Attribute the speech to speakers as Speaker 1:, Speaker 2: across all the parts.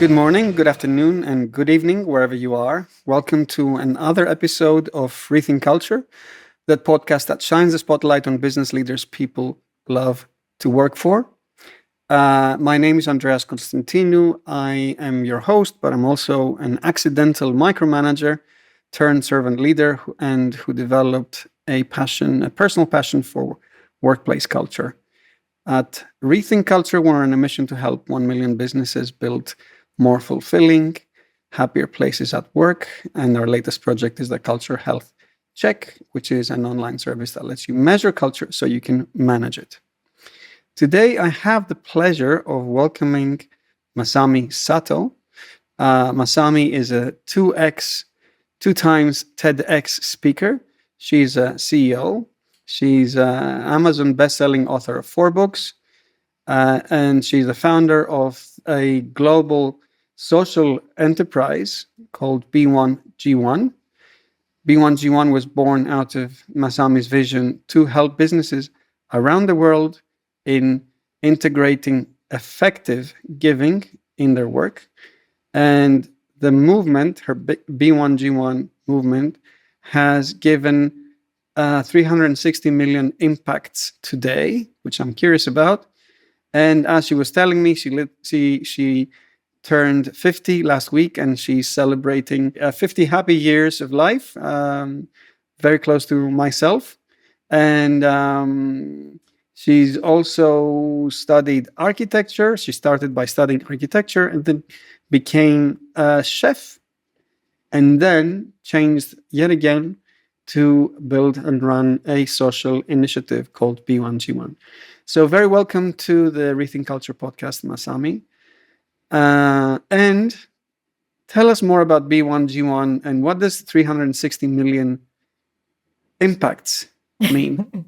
Speaker 1: Good morning, good afternoon, and good evening, wherever you are. Welcome to another episode of Rethink Culture, that podcast that shines the spotlight on business leaders people love to work for. My name is Andreas Constantinou. I am your host, but I'm also an accidental micromanager turned servant leader who developed a personal passion for workplace culture. At Rethink Culture, we're on a mission to help 1 million businesses build more fulfilling, happier places at work. And our latest project is the Culture Health Check, which is an online service that lets you measure culture so you can manage it. Today, I have the pleasure of welcoming Masami Sato. Masami is a two times TEDx speaker. She's a CEO. She's an Amazon best-selling author of 4 books. And she's the founder of a global social enterprise called B1G1. B1G1 was born out of Masami's vision to help businesses around the world in integrating effective giving in their work. And the movement, her B1G1 movement, has given 360 million impacts today, which I'm curious about. And as she was telling me, she turned 50 last week, and she's celebrating 50 happy years of life, very close to myself. And she's also studied architecture. She started by studying architecture and then became a chef, and then changed yet again to build and run a social initiative called B1G1. So very welcome to the Rethink Culture podcast, Masami. And tell us more about B1G1 and what does 360 million impacts mean?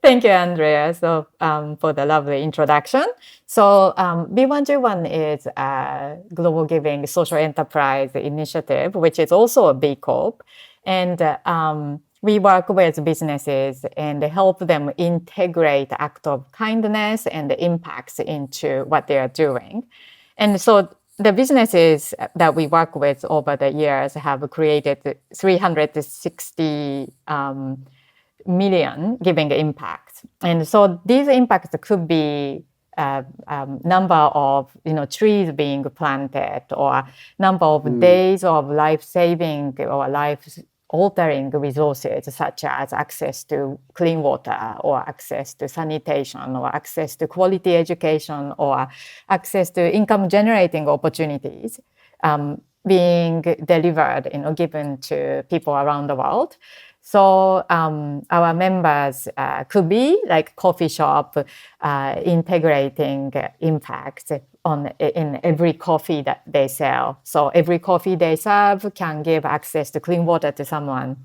Speaker 2: Thank you, Andrea, for the lovely introduction. So B1G1 is a global giving social enterprise initiative, which is also a B Corp. And we work with businesses and help them integrate act of kindness and the impacts into what they are doing. And so the businesses that we work with over the years have created 360 million giving impact. And so these impacts could be number of trees being planted, or number of days of life-saving or life-altering resources, such as access to clean water, or access to sanitation, or access to quality education, or access to income-generating opportunities being delivered, given to people around the world. So our members could be like coffee shop integrating impact in every coffee that they sell. So every coffee they serve can give access to clean water to someone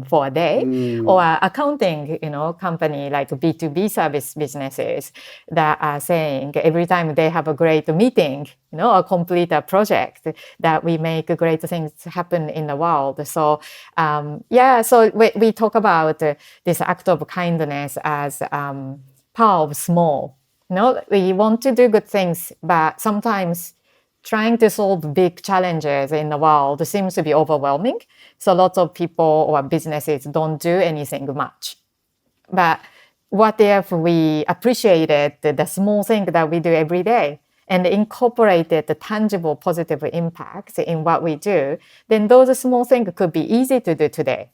Speaker 2: for a day, or accounting, company like B2B service businesses that are saying every time they have a great meeting, or complete a project, that we make great things happen in the world. So so we talk about this act of kindness as power of small. We want to do good things, but sometimes trying to solve big challenges in the world seems to be overwhelming. So lots of people or businesses don't do anything much. But what if we appreciated the small thing that we do every day and incorporated the tangible positive impacts in what we do? Then those small things could be easy to do today,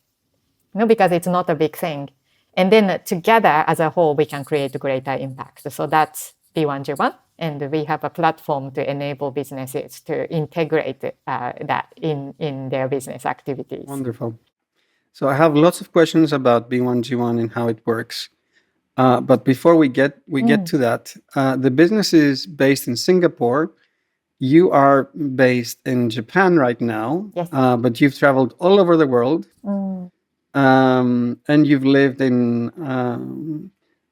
Speaker 2: because it's not a big thing. And then together as a whole, we can create greater impact. So that's B1G1. And we have a platform to enable businesses to integrate that in their business activities.
Speaker 1: Wonderful. So I have lots of questions about B1G1 and how it works. But before we get to that, the business is based in Singapore. You are based in Japan right now,
Speaker 2: Yes.
Speaker 1: But you've traveled all over the world. And you've lived in,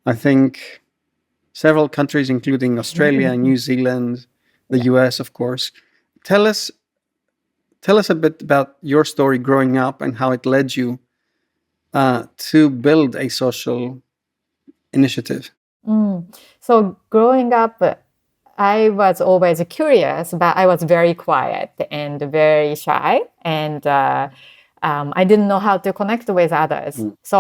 Speaker 1: I think, several countries, including Australia, New Zealand, the US, of course. Tell us a bit about your story growing up and how it led you to build a social initiative.
Speaker 2: So growing up, I was always curious, but I was very quiet and very shy, and I didn't know how to connect with others. So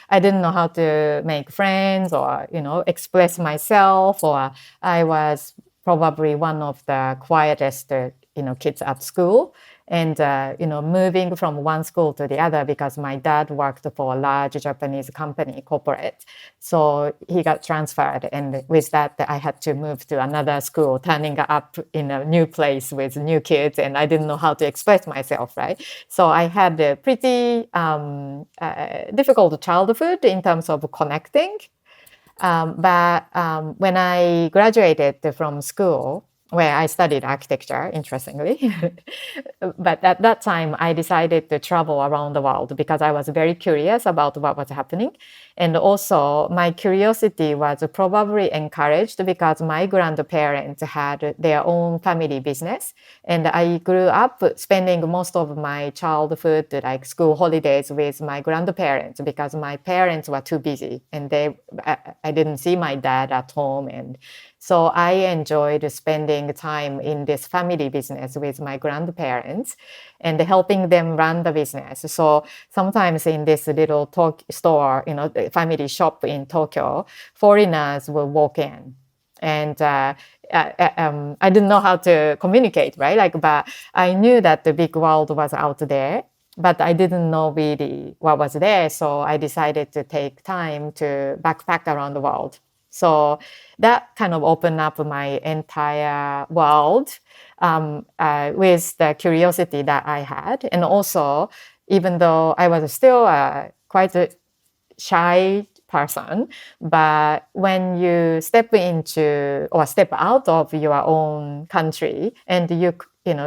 Speaker 2: I didn't know how to make friends or, express myself, or I was probably one of the quietest, kids at school. And, moving from one school to the other because my dad worked for a large Japanese company, corporate. So he got transferred. And with that, I had to move to another school, turning up in a new place with new kids. And I didn't know how to express myself, right? So I had a pretty difficult childhood in terms of connecting. But when I graduated from school, where I studied architecture, interestingly, but at that time I decided to travel around the world because I was very curious about what was happening. And also my curiosity was probably encouraged because my grandparents had their own family business. And I grew up spending most of my childhood, like school holidays, with my grandparents because my parents were too busy and I didn't see my dad at home. And so I enjoyed spending time in this family business with my grandparents and helping them run the business. So sometimes in this little store, family shop in Tokyo, foreigners will walk in. And I didn't know how to communicate, right? But I knew that the big world was out there, but I didn't know really what was there. So I decided to take time to backpack around the world. So that kind of opened up my entire world with the curiosity that I had. And also, even though I was still quite a shy person, but when you step into or step out of your own country and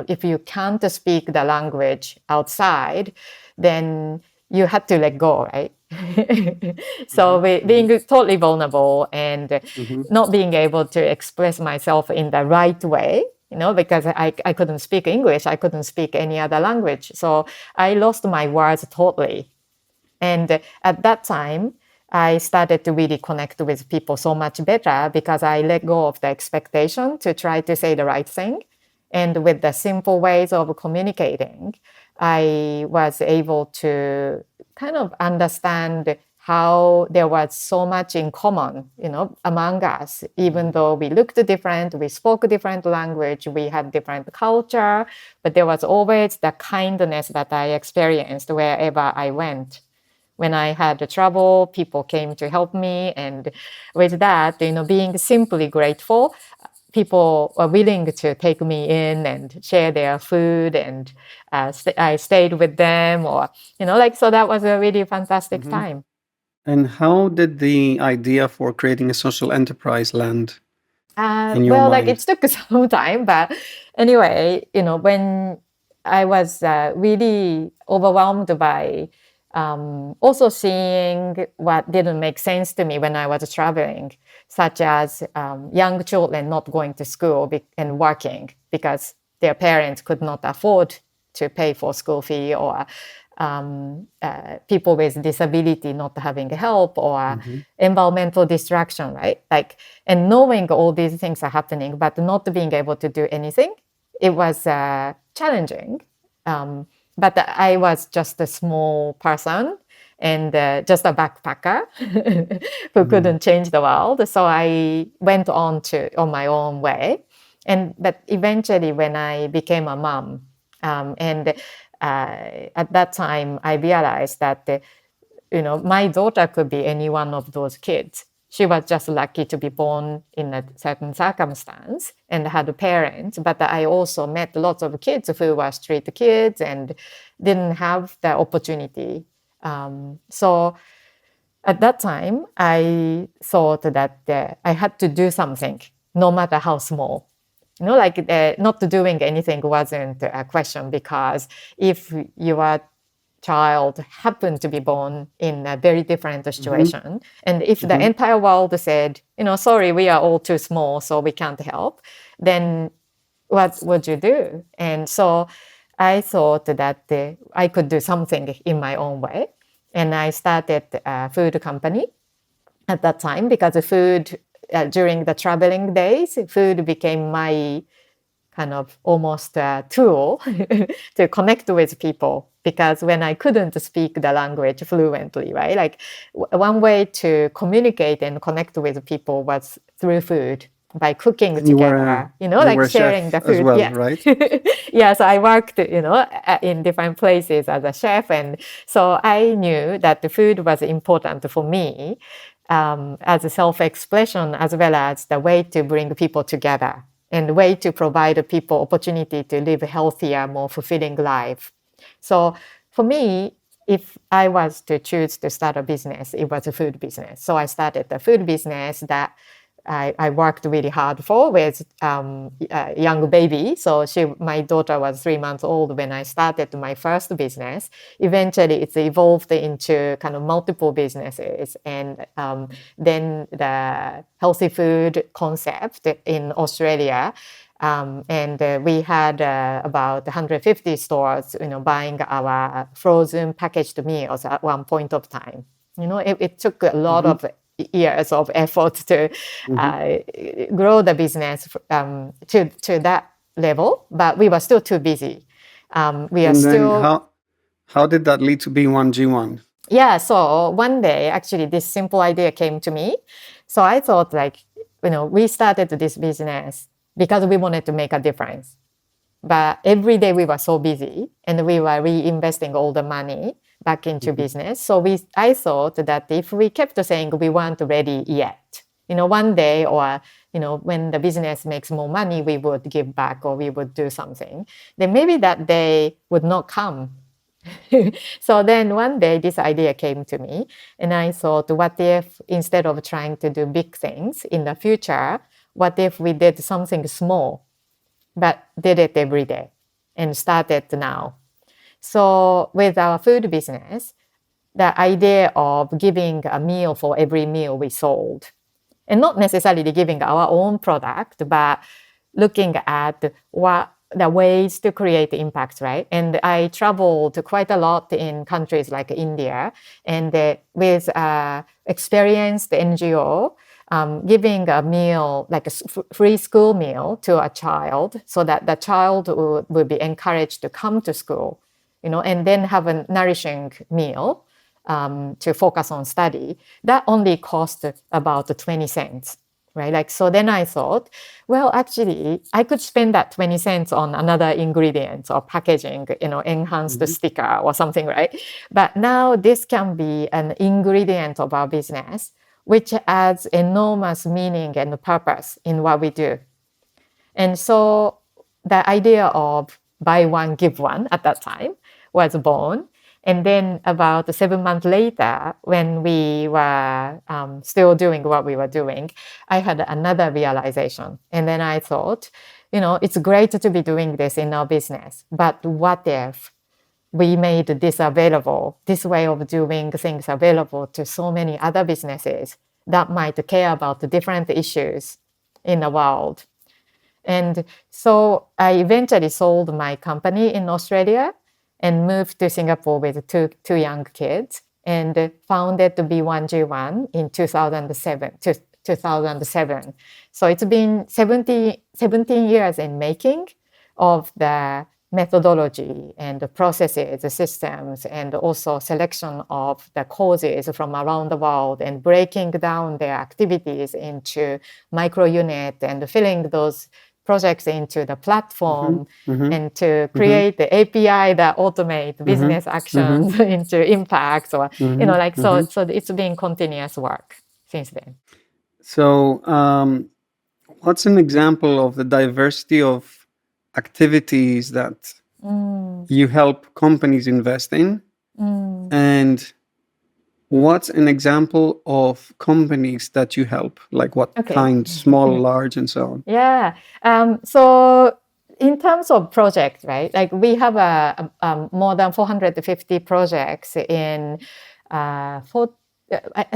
Speaker 2: if you can't speak the language outside, then you had to let go, right? So being totally vulnerable and not being able to express myself in the right way, because I couldn't speak English, I couldn't speak any other language. So I lost my words totally. And at that time, I started to really connect with people so much better because I let go of the expectation to try to say the right thing. And with the simple ways of communicating, I was able to kind of understand how there was so much in common, among us, even though we looked different, we spoke different language, we had different culture, but there was always the kindness that I experienced wherever I went. When I had trouble, people came to help me. And with that, being simply grateful, people were willing to take me in and share their food. And I stayed with them so that was a really fantastic time.
Speaker 1: And how did the idea for creating a social enterprise land in your
Speaker 2: Well,
Speaker 1: mind?
Speaker 2: it took some time, but anyway, when I was really overwhelmed by also seeing what didn't make sense to me when I was traveling, such as young children not going to school and working because their parents could not afford to pay for school fee, or people with disability not having help, or environmental distraction, right? And knowing all these things are happening, but not being able to do anything, it was challenging. But I was just a small person and just a backpacker who couldn't change the world. So I went on my own way. But eventually when I became a mom, and at that time I realized that, my daughter could be any one of those kids. She was just lucky to be born in a certain circumstance and had a parent. But I also met lots of kids who were street kids and didn't have the opportunity. So at that time, I thought that I had to do something, no matter how small. Not doing anything wasn't a question, because if your child happened to be born in a very different situation, and if the entire world said, sorry, we are all too small, so we can't help, then what would you do? And so I thought that I could do something in my own way. And I started a food company at that time, because the food during the traveling days, food became my kind of almost a tool to connect with people, because when I couldn't speak the language fluently, right? Like one way to communicate and connect with people was through food, by cooking
Speaker 1: And you were
Speaker 2: together,
Speaker 1: you
Speaker 2: like
Speaker 1: were a
Speaker 2: sharing
Speaker 1: chef
Speaker 2: the
Speaker 1: as
Speaker 2: food.
Speaker 1: well,
Speaker 2: Yeah.
Speaker 1: right?
Speaker 2: Yeah, so I worked, in different places as a chef. And so I knew that the food was important for me, as a self-expression, as well as the way to bring people together and way to provide people opportunity to live a healthier, more fulfilling life. So for me, if I was to choose to start a business, it was a food business. So I started a food business that I worked really hard for with a young baby. So my daughter was 3 months old when I started my first business. Eventually, it's evolved into kind of multiple businesses. And then the healthy food concept in Australia. And we had about 150 stores, buying our frozen packaged meals at one point of time. It took a lot
Speaker 1: Mm-hmm.
Speaker 2: of years of effort to grow the business to that level, but we were still too busy. We are
Speaker 1: And then
Speaker 2: still
Speaker 1: how did that lead to B1G1?
Speaker 2: Yeah, so one day, actually, this simple idea came to me. So I thought, like, we started this business because we wanted to make a difference. But every day we were so busy and we were reinvesting all the money back into business. So I thought that if we kept saying we weren't ready yet, one day, or, when the business makes more money, we would give back or we would do something, then maybe that day would not come. So then one day this idea came to me, and I thought, what if instead of trying to do big things in the future, what if we did something small, but did it every day and started now? So with our food business, the idea of giving a meal for every meal we sold, and not necessarily giving our own product, but looking at what the ways to create impact, right? And I traveled quite a lot in countries like India, and with experienced NGO, giving a meal, like a free school meal to a child, so that the child would be encouraged to come to school, and then have a nourishing meal to focus on study. That only cost about 20 cents. Right? Like, so then I thought, well, actually, I could spend that 20 cents on another ingredient or packaging, enhanced sticker or something, right? But now this can be an ingredient of our business, which adds enormous meaning and purpose in what we do. And so the idea of buy one, give one at that time was born. And then about 7 months later, when we were still doing what we were doing, I had another realization. And then I thought, it's great to be doing this in our business, but what if we made this available, this way of doing things available to so many other businesses that might care about the different issues in the world? And so I eventually sold my company in Australia and moved to Singapore with two young kids, and founded the B1G1 in 2007. So it's been 17 years in making of the methodology and the processes, the systems, and also selection of the causes from around the world, and breaking down their activities into micro unit and filling those projects into the platform, and to create the API that automate business actions into impacts, or so it's been continuous work since then.
Speaker 1: So, what's an example of the diversity of activities that you help companies invest in? And what's an example of companies that you help? Like what kind, small, large, and so on?
Speaker 2: Yeah. So in terms of projects, right? Like we have more than 450 projects in I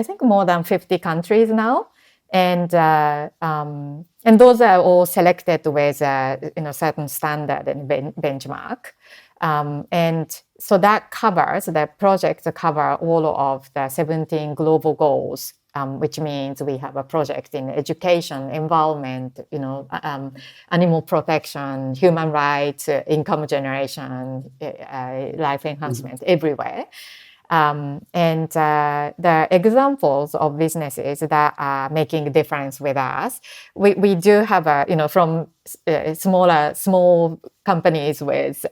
Speaker 2: think more than 50 countries now. And those are all selected with certain standard and benchmark. And so that covers, the projects cover all of the 17 global goals which means we have a project in education, environment, animal protection, human rights, income generation, life enhancement, everywhere. And the examples of businesses that are making a difference with us, we do have from small companies with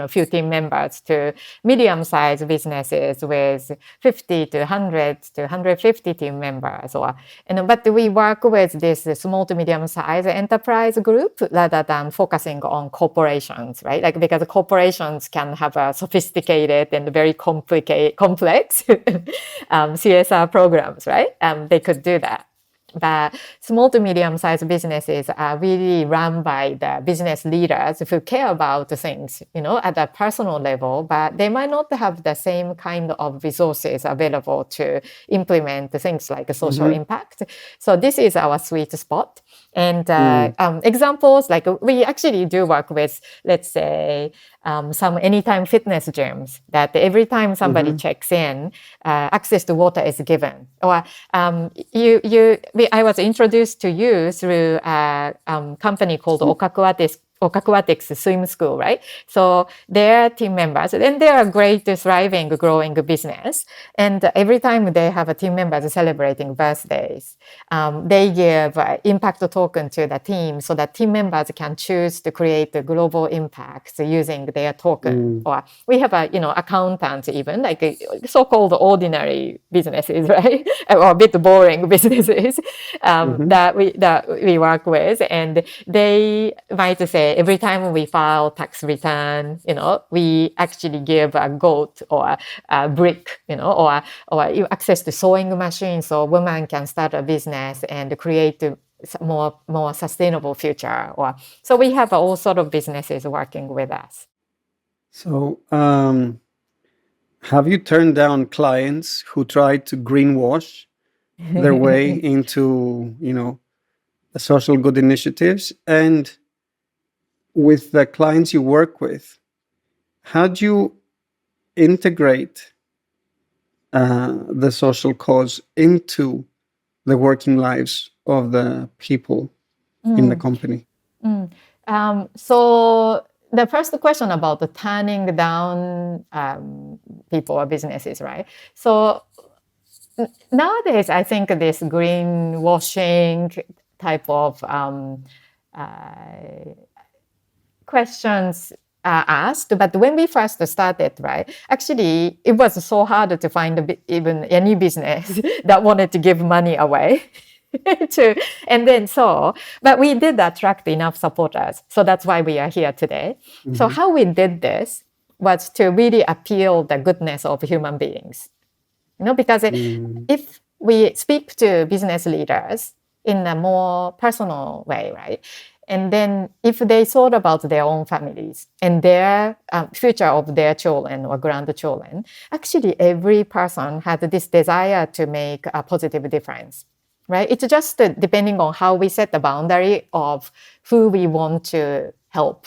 Speaker 2: few team members to medium-sized businesses with 50 to 100 to 150 team members. But we work with this small to medium-sized enterprise group rather than focusing on corporations, right? Like, because corporations can have a sophisticated and very complex CSR programs, right? They could do that. But small to medium-sized businesses are really run by the business leaders who care about things, at a personal level, but they might not have the same kind of resources available to implement things like social impact. So this is our sweet spot. And examples, like we actually do work with, let's say, some anytime fitness gyms that every time somebody checks in, access to water is given. Or I was introduced to you through a company called Okakuatics Swim School, right? So they're team members, and they are a great, thriving, growing business. And every time they have a team members celebrating birthdays, they give impact token to the team so that team members can choose to create the global impacts using their token. Or we have accountants, even like so-called ordinary businesses, right? Or a bit boring businesses that we work with, and they might say every time we file tax return, we actually give a goat or a brick, or access to sewing machine so women can start a business and create a more sustainable future. So we have all sort of businesses working with us.
Speaker 1: So have you turned down clients who tried to greenwash their way into, the social good initiatives? And with the clients you work with, how do you integrate the social cause into the working lives of the people in the company?
Speaker 2: So the first question about the turning down people or businesses, right? So nowadays, I think this greenwashing type of questions are asked, but when we first started, right, actually it was so hard to find even any business that wanted to give money away. But we did attract enough supporters, so that's why we are here today. So how we did this was to really appeal the goodness of human beings, because if we speak to business leaders in a more personal way, right? And then if they thought about their own families and their future of their children or grandchildren, actually every person had this desire to make a positive difference, right? It's just depending on how we set the boundary of who we want to help.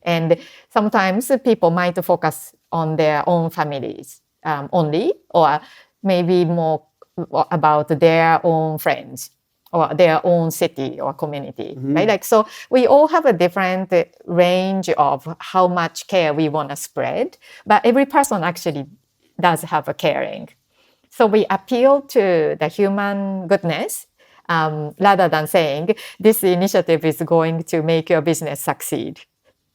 Speaker 2: And sometimes people might focus on their own families only, or maybe more about their own friends or their own city or community, right? Like, so we all have a different range of how much care we want to spread, but every person actually does have a caring. So we appeal to the human goodness rather than saying this initiative is going to make your business succeed,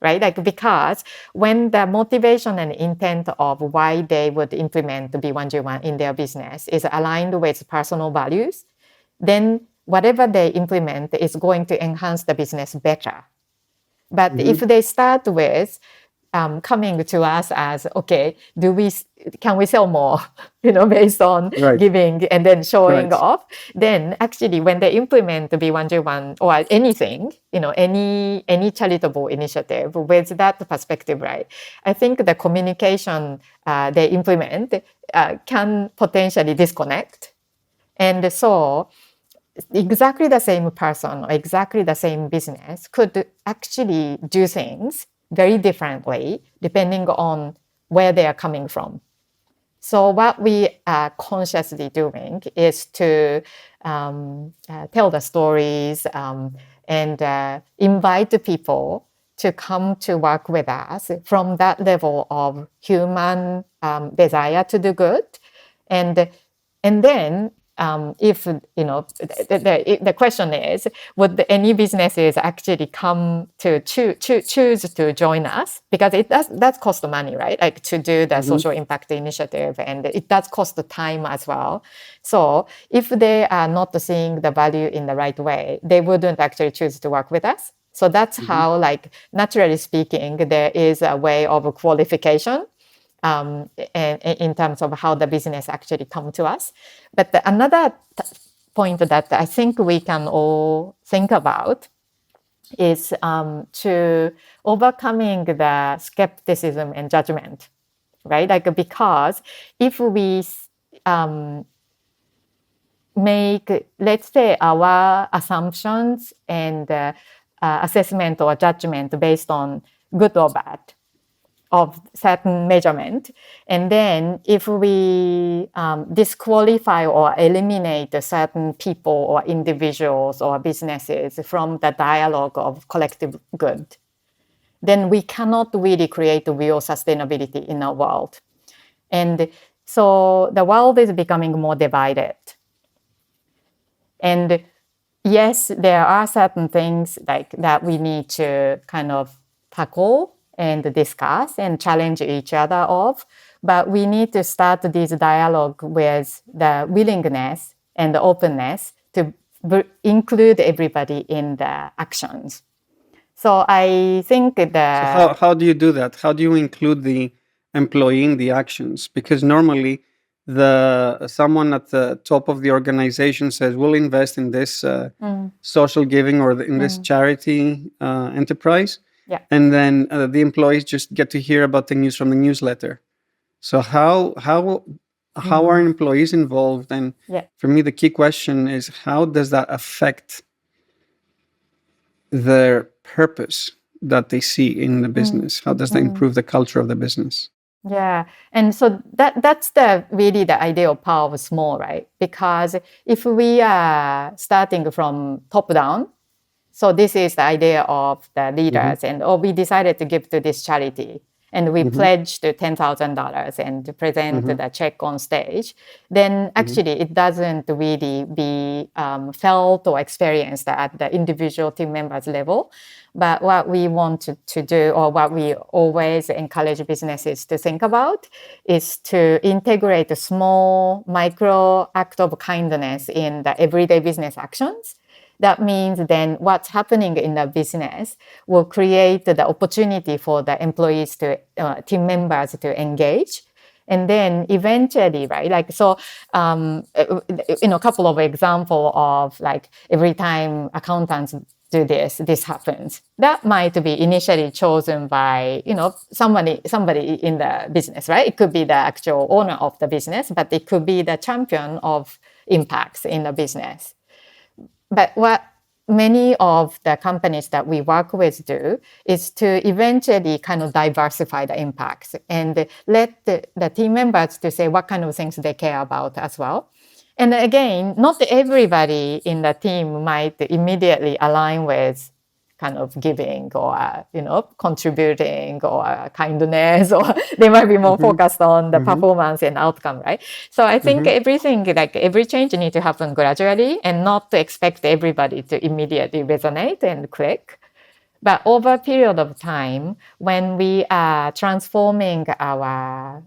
Speaker 2: right? Like, because when the motivation and intent of why they would implement the B1G1 in their business is aligned with personal values, then whatever they implement is going to enhance the business better. But if they start with coming to us as, okay, can we sell more, based on giving and then showing off, then actually when they implement the B1G1 or anything, any charitable initiative with that perspective, right, I think the communication they implement can potentially disconnect. And so exactly the same person or exactly the same business could actually do things very differently depending on where they are coming from. So what we are consciously doing is to tell the stories and invite the people to come to work with us from that level of human desire to do good, and then if the question is, would any businesses actually come to choose to join us, because it does cost money, right? Like to do the social impact initiative, and it does cost the time as well. So if they are not seeing the value in the right way, they wouldn't actually choose to work with us. So that's how, like, naturally speaking, there is a way of qualification in terms of how the business actually come to us. But another point that I think we can all think about is to overcoming the skepticism and judgment, right? Like, because if we make, let's say, our assumptions and assessment or judgment based on good or bad of certain measurement, and then if we disqualify or eliminate certain people or individuals or businesses from the dialogue of collective good, then we cannot really create real sustainability in our world. And so the world is becoming more divided. And yes, there are certain things like that we need to kind of tackle and discuss and challenge each other of, but we need to start this dialogue with the willingness and the openness to include everybody in the actions. So I think
Speaker 1: So how do you do that? How do you include the employee in the actions? Because normally someone at the top of the organization says, we'll invest in this social giving or in this charity enterprise.
Speaker 2: Yeah.
Speaker 1: And then the employees just get to hear about the news from the newsletter. So how are employees involved? And for me, the key question is, how does that affect their purpose that they see in the business? How does that improve the culture of the business?
Speaker 2: Yeah, and so that's really the idea of power of small, right? Because if we are starting from top down, so this is the idea of the leaders, and we decided to give to this charity, and we pledged $10,000 and present the check on stage, then actually it doesn't really be felt or experienced at the individual team members level. But what we want to do, or what we always encourage businesses to think about, is to integrate a small micro act of kindness in the everyday business actions. That means then what's happening in the business will create the opportunity for the employees to, team members to engage. And then eventually, right, like, so, a couple of example of, like, every time accountants do this happens. That might be initially chosen by, somebody in the business, right? It could be the actual owner of the business, but it could be the champion of impacts in the business. But what many of the companies that we work with do is to eventually kind of diversify the impacts and let the team members to say what kind of things they care about as well. And again, not everybody in the team might immediately align with kind of giving or, contributing or kindness, or they might be more focused on the performance and outcome, right? So I think everything, like every change needs to happen gradually and not to expect everybody to immediately resonate and click. But over a period of time, when we are transforming our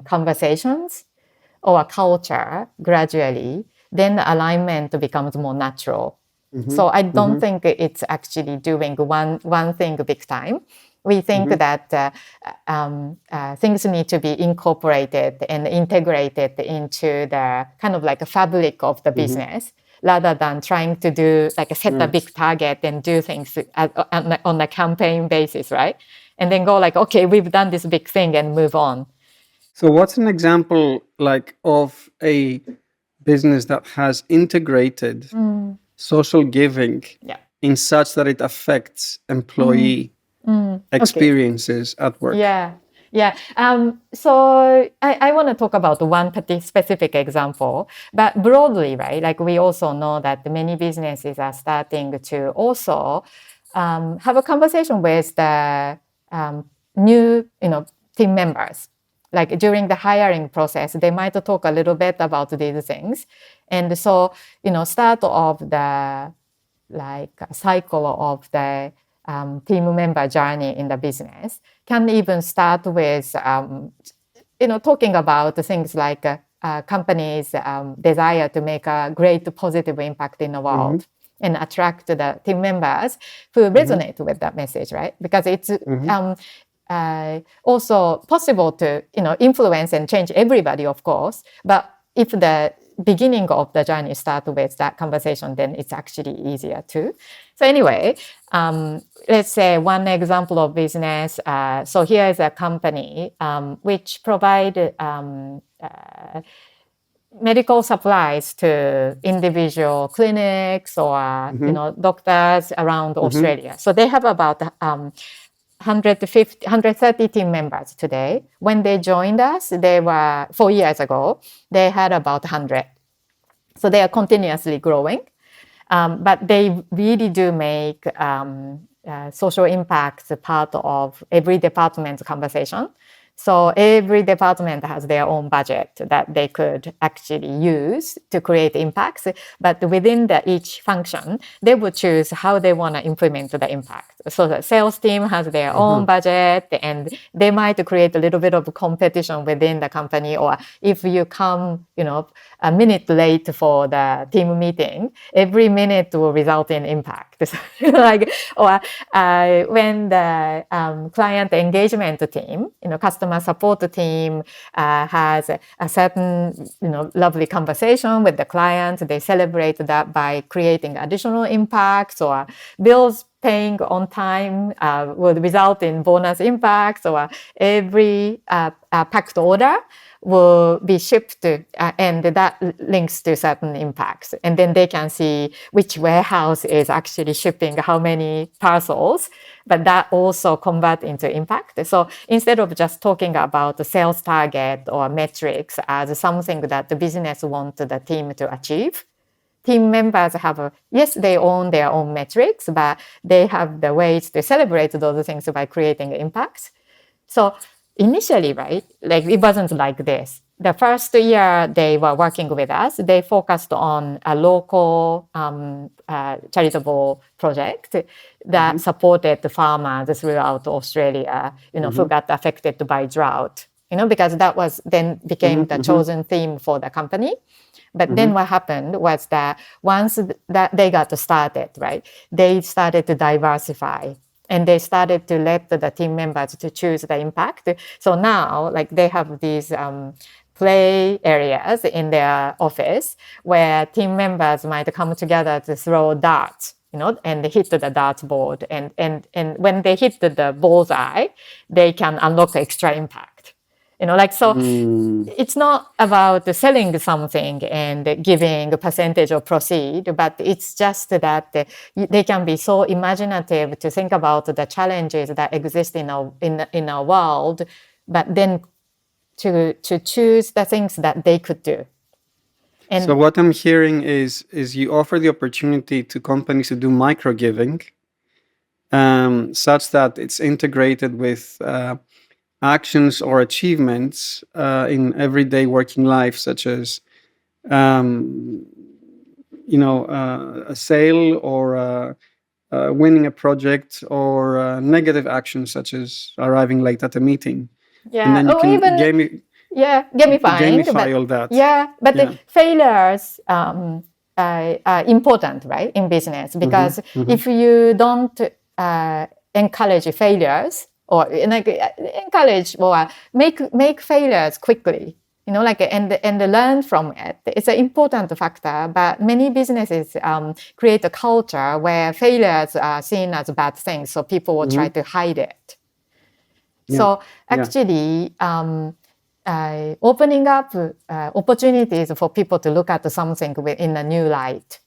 Speaker 2: conversations or culture gradually, then the alignment becomes more natural. So I don't think it's actually doing one thing big time. We think that things need to be incorporated and integrated into the kind of like a fabric of the business, rather than trying to do, like, set a big target and do things on a campaign basis, right? And then go like, okay, we've done this big thing, and move on.
Speaker 1: So what's an example, like, of a business that has integrated social giving in such that it affects employee experiences at work?
Speaker 2: Yeah. Yeah. So I want to talk about one specific example, but broadly, right? Like we also know that many businesses are starting to also have a conversation with the new, team members. Like during the hiring process, they might talk a little bit about these things, and so start of the like cycle of the team member journey in the business can even start with talking about things like companies' desire to make a great positive impact in the world and attract the team members who resonate with that message, right? Because it's also possible to influence and change everybody, of course, but if the beginning of the journey start with that conversation, then it's actually easier too. So anyway, let's say one example of business. So here is a company which provide medical supplies to individual clinics or doctors around Australia. So they have about 130 team members today. When they joined us, they were 4 years ago, they had about 100. So they are continuously growing, but they really do make social impact part of every department's conversation. So every department has their own budget that they could actually use to create impacts. But within each function, they would choose how they want to implement the impact. So the sales team has their own budget, and they might create a little bit of competition within the company. Or if you come, a minute late for the team meeting, every minute will result in impact. Or when the client engagement team, customer support team has a certain, lovely conversation with the client, they celebrate that by creating additional impacts, or bills paying on time will result in bonus impacts, or every packed order will be shipped and that links to certain impacts. And then they can see which warehouse is actually shipping how many parcels, but that also convert into impact. So instead of just talking about the sales target or metrics as something that the business wants the team to achieve, team members have they own their own metrics, but they have the ways to celebrate those things by creating impacts. So initially, right, like it wasn't like this. The first year they were working with us, they focused on a local charitable project that supported the farmers throughout Australia, who got affected by drought, because that was then became the chosen theme for the company. But then what happened was that once that they got started, right, they started to diversify. And they started to let the team members to choose the impact. So now, like they have these play areas in their office where team members might come together to throw darts, and hit the dartboard. And when they hit the bullseye, they can unlock extra impact. So it's not about selling something and giving a percentage of proceed, but it's just that they can be so imaginative to think about the challenges that exist in our world, but then to choose the things that they could do.
Speaker 1: And so what I'm hearing is you offer the opportunity to companies to do micro giving, such that it's integrated with actions or achievements in everyday working life, such as a sale or winning a project, or negative actions such as arriving late at a meeting.
Speaker 2: Yeah,
Speaker 1: and then you can
Speaker 2: gamifying.
Speaker 1: Gamify all that.
Speaker 2: Yeah, but the failures are important, right, in business, because if you don't encourage failures, or encourage or make failures quickly, and learn from it. It's an important factor, but many businesses create a culture where failures are seen as bad things, so people will try to hide it. So actually, opening up opportunities for people to look at something in a new light.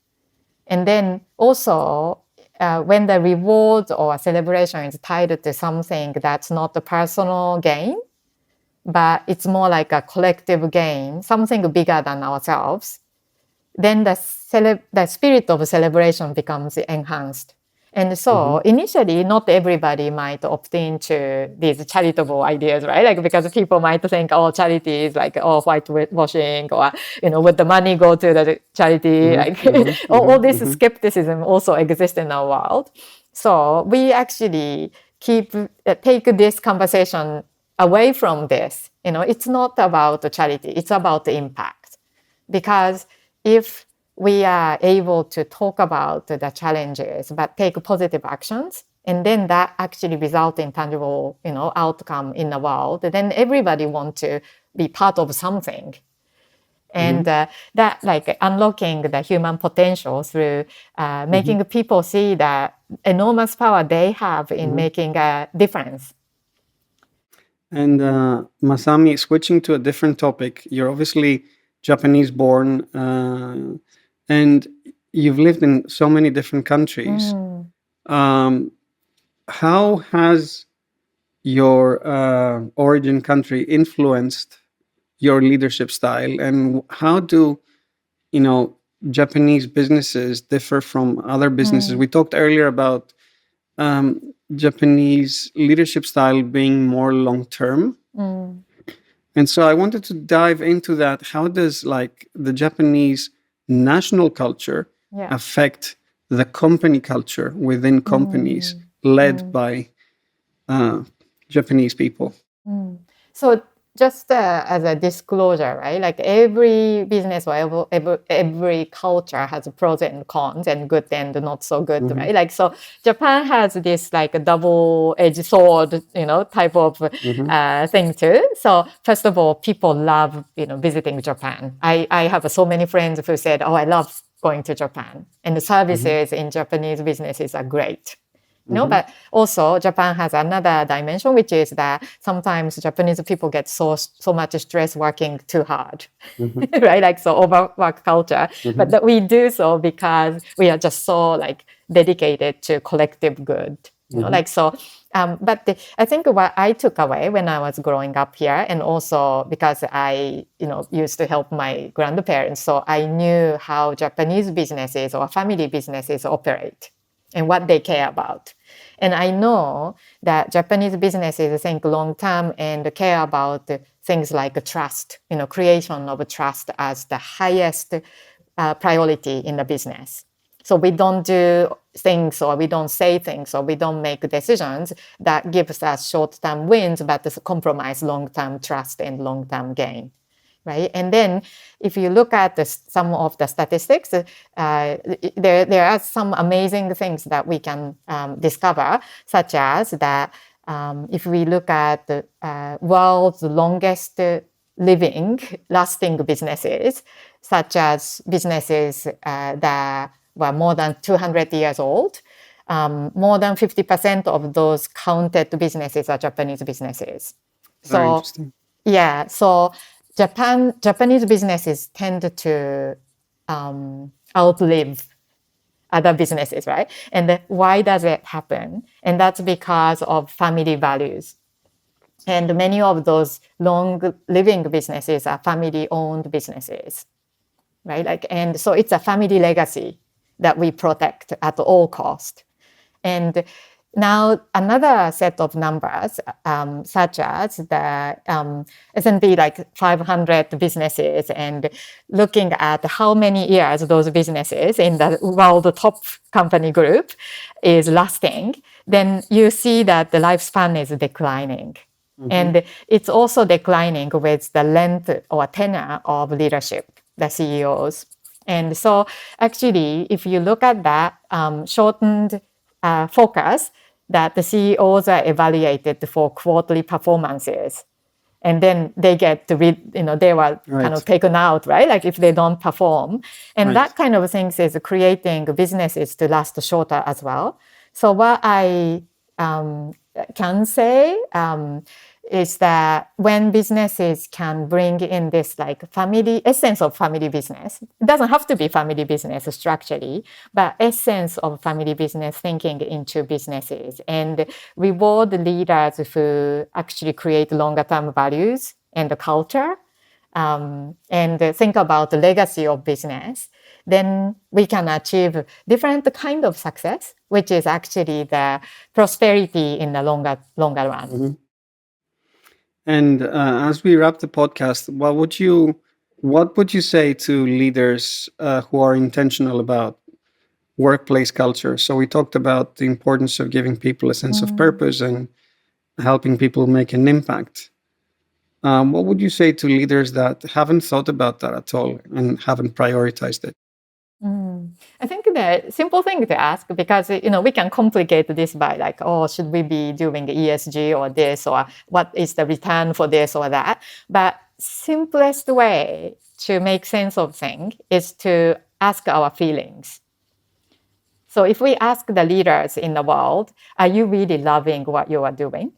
Speaker 2: And then also, when the reward or celebration is tied to something that's not the personal gain, but it's more like a collective gain, something bigger than ourselves, then the spirit of celebration becomes enhanced. And so initially, not everybody might opt into these charitable ideas, right? Like, because people might think, oh, charity is like, oh, whitewashing, or, would the money go to the charity? All this skepticism also exists in our world. So we actually take this conversation away from this. It's not about the charity, it's about the impact. Because if we are able to talk about the challenges, but take positive actions, and then that actually result in tangible, outcome in the world, then everybody wants to be part of something. And that, like, unlocking the human potential through making people see the enormous power they have in making a difference.
Speaker 1: And Masami, switching to a different topic, you're obviously Japanese born, and you've lived in so many different countries. How has your origin country influenced your leadership style, and how do Japanese businesses differ from other businesses? We talked earlier about Japanese leadership style being more long term. And so I wanted to dive into that. How does the Japanese national culture affect the company culture within companies led by Japanese people?
Speaker 2: So just as a disclosure, right? Like, every business or every culture has pros and cons, and good and not so good, right? Like, so Japan has this like a double-edged sword, type of thing too. So first of all, people love, visiting Japan. I have so many friends who said, oh, I love going to Japan. And the services in Japanese businesses are great. But also Japan has another dimension, which is that sometimes Japanese people get so much stress working too hard, right? Like, so overwork culture, but that we do so because we are just so dedicated to collective good, like so. But I think what I took away when I was growing up here, and also because I, used to help my grandparents, so I knew how Japanese businesses or family businesses operate and what they care about. And I know that Japanese businesses think long term and care about things like trust, creation of trust as the highest priority in the business. So we don't do things, or we don't say things, or we don't make decisions that gives us short-term wins, but compromise long-term trust and long-term gain. Right? And then if you look at some of the statistics, there are some amazing things that we can discover, such as that if we look at the world's longest lasting businesses, such as businesses that were more than 200 years old, more than 50% of those counted businesses are Japanese businesses.
Speaker 1: Very interesting.
Speaker 2: Yeah, so Japanese businesses tend to outlive other businesses, right? And why does it happen? And that's because of family values. And many of those long-living businesses are family-owned businesses, right? And so it's a family legacy that we protect at all cost. And now another set of numbers, such as the S&P 500 businesses, and looking at how many years those businesses in the world top company group is lasting, then you see that the lifespan is declining. And it's also declining with the length or tenure of leadership, the CEOs. And so actually, if you look at that shortened focus, that the CEOs are evaluated for quarterly performances, and then they get to they were kind of taken out, right? Like, if they don't perform, and that kind of things is creating businesses to last shorter as well. So what I can say is that when businesses can bring in this like family essence of family business, it doesn't have to be family business structurally, but essence of family business thinking into businesses and reward leaders who actually create longer term values and the culture, and think about the legacy of business, then we can achieve different kind of success, which is actually the prosperity in the longer run.
Speaker 1: Mm-hmm. And as we wrap the podcast, what would you say to leaders who are intentional about workplace culture? So we talked about the importance of giving people a sense of purpose and helping people make an impact. What would you say to leaders that haven't thought about that at all and haven't prioritized it?
Speaker 2: I think the simple thing to ask, because we can complicate this by like, oh, should we be doing ESG or this, or what is the return for this or that? But simplest way to make sense of things is to ask our feelings. So if we ask the leaders in the world, are you really loving what you are doing?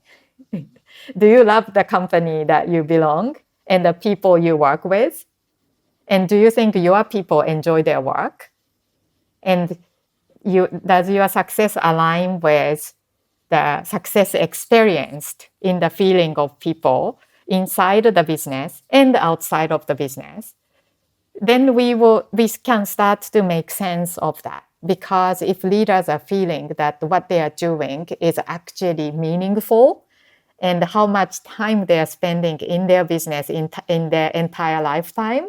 Speaker 2: Do you love the company that you belong and the people you work with? And do you think your people enjoy their work? And does your success align with the success experienced in the feeling of people inside the business and outside of the business? Then we can start to make sense of that. Because if leaders are feeling that what they are doing is actually meaningful, and how much time they are spending in their business in their entire lifetime,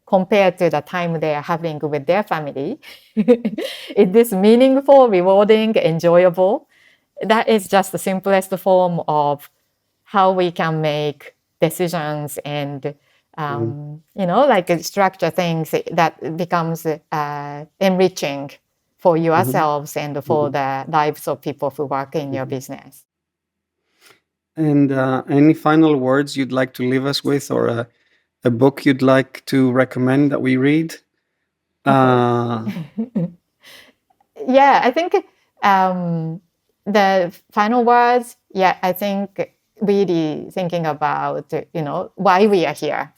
Speaker 2: compared to the time they are having with their family, is this meaningful, rewarding, enjoyable? That is just the simplest form of how we can make decisions and like structure things that becomes enriching for yourselves and for the lives of people who work in your business.
Speaker 1: And any final words you'd like to leave us with, or a book you'd like to recommend that we read?
Speaker 2: Yeah, I think the final words, I think really thinking about, why we are here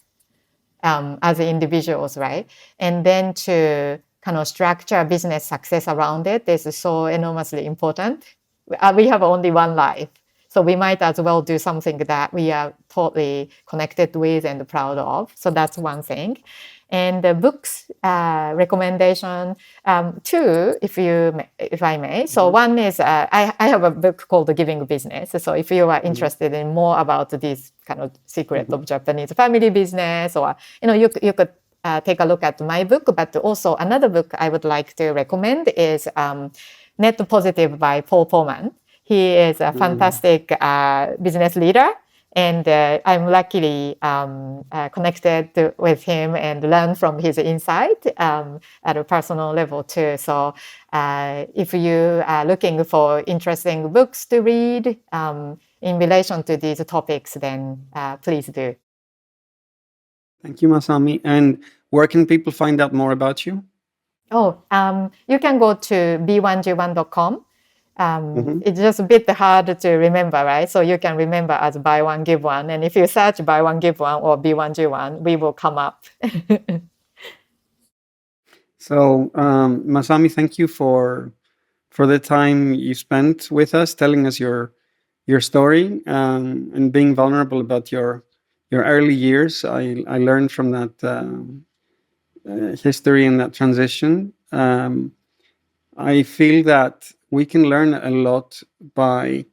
Speaker 2: as individuals, right? And then to kind of structure business success around it is so enormously important. We have only one life. So we might as well do something that we are totally connected with and proud of. So that's one thing. And the books recommendation, two, if I may. So one is I have a book called The Giving Business. So if you are interested in more about this kind of secret of Japanese family business, or you could take a look at my book. But also another book I would like to recommend is Net Positive by Paul Polman. He is a fantastic business leader, and I'm luckily connected with him and learn from his insight at a personal level too. So if you are looking for interesting books to read in relation to these topics, then please do.
Speaker 1: Thank you, Masami. And where can people find out more about you?
Speaker 2: Oh, you can go to b1g1.com. It's just a bit hard to remember, right? So you can remember as buy one, give one. And if you search buy one, give one or B1G1, we will come up.
Speaker 1: So, Masami, thank you for the time you spent with us, telling us your story and being vulnerable about your early years. I learned from that history and that transition. I feel that we can learn a lot by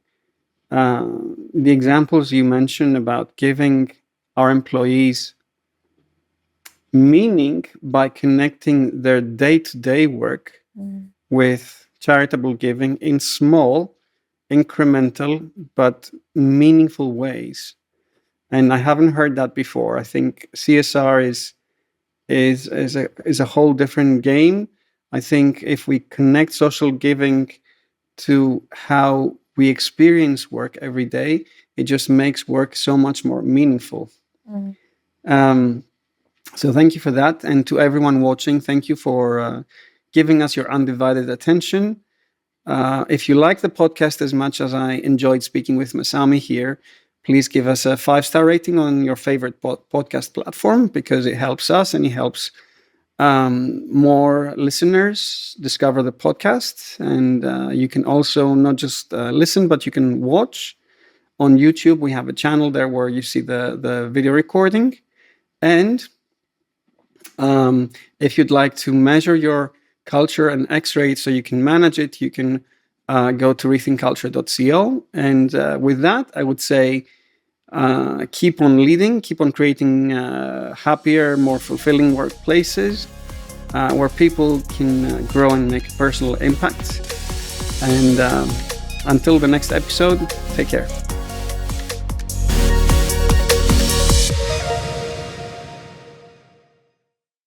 Speaker 1: the examples you mentioned about giving our employees meaning by connecting their day-to-day work with charitable giving in small, incremental, but meaningful ways. And I haven't heard that before. I think CSR is a whole different game. I think if we connect social giving to how we experience work every day, it just makes work so much more meaningful. So thank you for that. And to everyone watching, thank you for giving us your undivided attention. If you like the podcast as much as I enjoyed speaking with Masami here, please give us a 5-star rating on your favorite podcast platform, because it helps us and it helps more listeners discover the podcast. And you can also not just listen, but you can watch on YouTube. We have a channel there where you see the video recording. And if you'd like to measure your culture and X-ray so you can manage it, you can go to rethinkculture.co. And with that, I would say keep on leading, keep on creating happier, more fulfilling workplaces where people can grow and make a personal impact. And until the next episode, take care.